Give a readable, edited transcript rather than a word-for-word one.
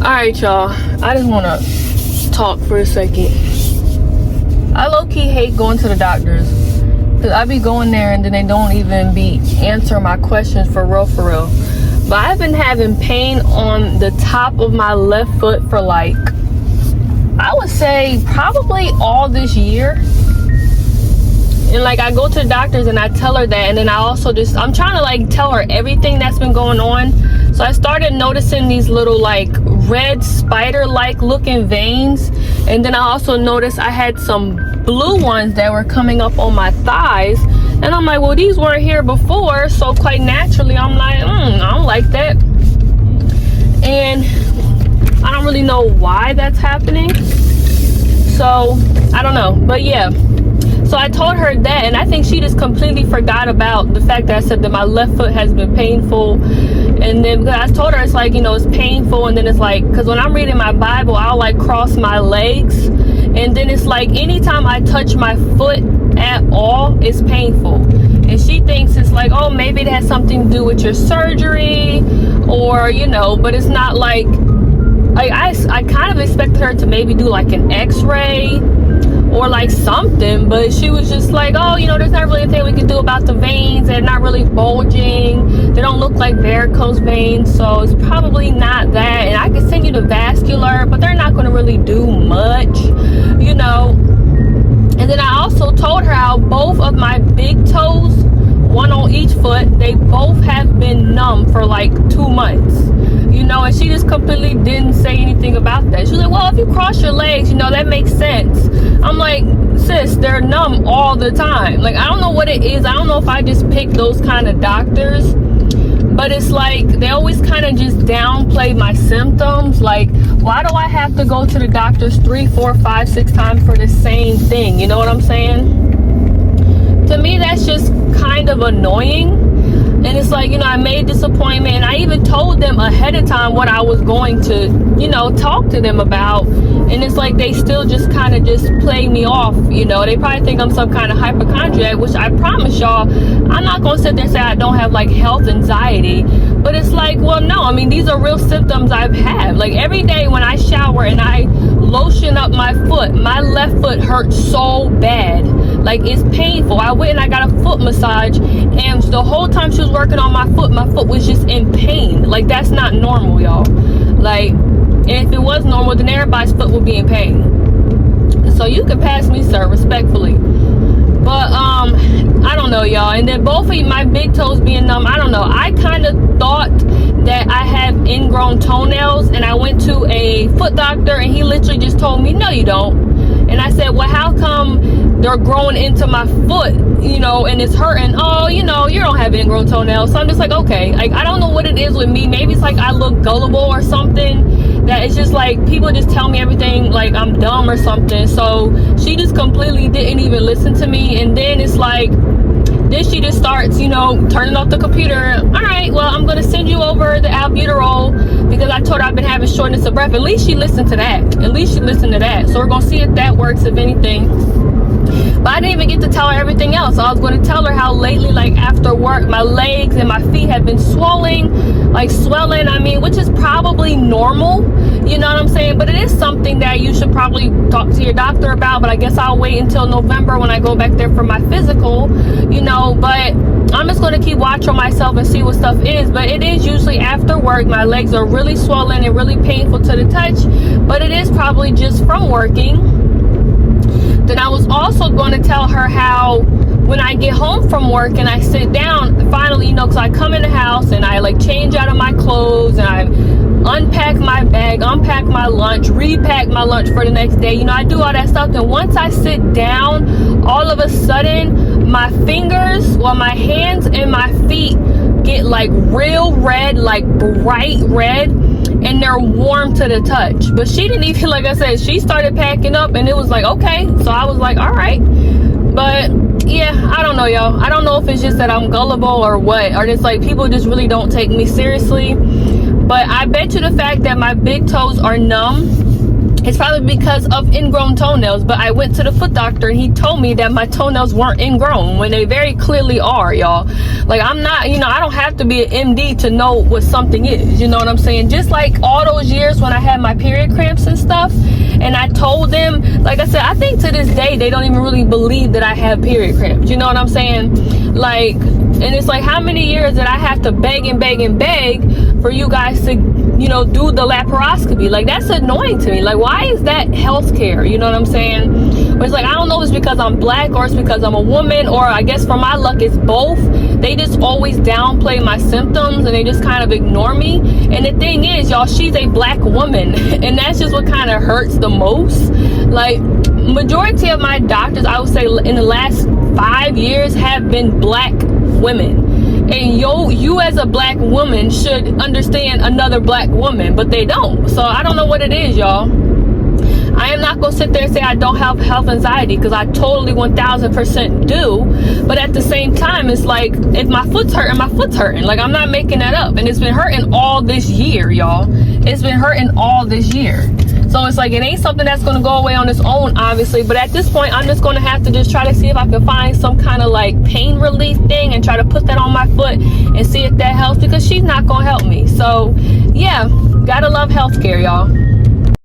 Alright, y'all. I just want to talk for a second. I low-key hate going to the doctors. Because I be going there and then they don't even be answering my questions for real, for real. But I've been having pain on the top of my left foot for like, I would say probably all this year. And like I go to the doctors and I tell her that, and then I also I'm trying to like tell her everything that's been going on. So I started noticing these little like red spider-like looking veins, and then I also noticed I had some blue ones that were coming up on my thighs, and I'm like, well, these weren't here before. So quite naturally I'm like, I don't like that, and I don't really know why that's happening, so I don't know. But yeah, so I told her that, and I think she just completely forgot about the fact that I said that my left foot has been painful. And then because I told her, it's like, you know, it's painful, and then it's like, because when I'm reading my Bible, I'll like cross my legs, and then it's like anytime I touch my foot at all, it's painful. And she thinks it's like, oh, maybe it has something to do with your surgery, or, you know, but it's not. Like I kind of expected her to maybe do like an x-ray or like something, but she was just like, oh, you know, there's not really anything we can do about the veins. They're not really bulging. They don't look like varicose veins, so it's probably not that. And I can send you the vascular, but they're not going to really do much, you know. And then I also told her how both of my big toes, one on each foot, they both have been numb for like 2 months, you know. And she just completely didn't say anything about that. She was like, well, if you cross your legs, you know, that makes sense. I'm like, sis, they're numb all the time. Like, I don't know what it is. I don't know if I just pick those kind of doctors, but it's like they always kind of just downplay my symptoms. Like, why do I have to go to the doctors 3, 4, 5, 6 times for the same thing? You know what I'm saying? To me, that's just kind of annoying. And it's like, you know, I made this appointment, and I even told them ahead of time what I was going to, you know, talk to them about. And it's like they still just kind of just play me off, you know. They probably think I'm some kind of hypochondriac, which I promise y'all, I'm not going to sit there and say I don't have like health anxiety. But it's like, well, no, I mean, these are real symptoms I've had. Like every day when I shower and I lotion up my foot, my left foot hurts so bad. Like, it's painful. I went and I got a foot massage, and the whole time she was working on my foot was just in pain. Like, that's not normal, y'all. Like, and if it was normal, then everybody's foot would be in pain. So you can pass me, sir, respectfully. But I don't know, y'all. And then both of my big toes being numb, I don't know. I kind of thought that I have ingrown toenails, and I went to a foot doctor, and he literally just told me, no, you don't. And I said, well, how come they're growing into my foot, you know, and it's hurting? Oh, you know, you don't have ingrown toenails. So I'm just like, okay. Like, I don't know what it is with me. Maybe it's like I look gullible or something, that it's just like people just tell me everything like I'm dumb or something. So she just completely didn't even listen to me. And then it's like, then she just starts, you know, turning off the computer. All right, well, I'm going to send you over the albuterol, because I told her I've been having shortness of breath. At least she listened to that. At least she listened to that. So we're going to see if that works, if anything. But I didn't even get to tell her everything else. I was going to tell her how lately, like after work, my legs and my feet have been swelling, I mean, which is probably normal, you know what I'm saying? But it is something that you should probably talk to your doctor about. But I guess I'll wait until November when I go back there for my physical, you know. But I'm just going to keep watch on myself and see what stuff is. But it is usually after work. My legs are really swollen and really painful to the touch, but it is probably just from working. Then I was also going to tell her how when I get home from work and I sit down, finally, you know, because I come in the house and I like change out of my clothes and I unpack my bag, unpack my lunch, repack my lunch for the next day. You know, I do all that stuff. And once I sit down, all of a sudden, my fingers, well, my hands and my feet get like real red, like bright red, and they're warm to the touch. But she didn't even, like I said, she started packing up, and it was like, okay. So I was like, all right. But yeah, I don't know, y'all. I don't know if it's just that I'm gullible or what, or just like people just really don't take me seriously. But I bet you the fact that my big toes are numb It's probably because of ingrown toenails, but I went to the foot doctor and he told me that my toenails weren't ingrown when they very clearly are, y'all. Like, I'm not, I don't have to be an MD to know what something is, you know what I'm saying? Just like all those years when I had my period cramps and stuff, and I told them, like I said, I think to this day they don't even really believe that I have period cramps, you know what I'm saying? Like, and it's like, how many years did I have to beg and beg and beg for you guys to, do the laparoscopy? Like, that's annoying to me. Like, why is that healthcare? You know what I'm saying? But it's like, I don't know if it's because I'm black or it's because I'm a woman, or I guess for my luck it's both. They just always downplay my symptoms and they just kind of ignore me. And the thing is, y'all, she's a black woman and that's just what kind of hurts the most. Like, majority of my doctors, I would say in the last 5 years, have been black women. And you as a black woman should understand another black woman, but they don't. So I don't know what it is, y'all. I am not going to sit there and say I don't have health anxiety, because I totally 1000% do. But at the same time, it's like, if my foot's hurting, my foot's hurting. Like, I'm not making that up. And it's been hurting all this year, y'all. It's been hurting all this year. So it's like, it ain't something that's going to go away on its own, obviously. But at this point, I'm just going to have to just try to see if I can find some kind of like pain relief thing and try to put that on my foot and see if that helps, because she's not going to help me. So yeah, gotta love healthcare, y'all.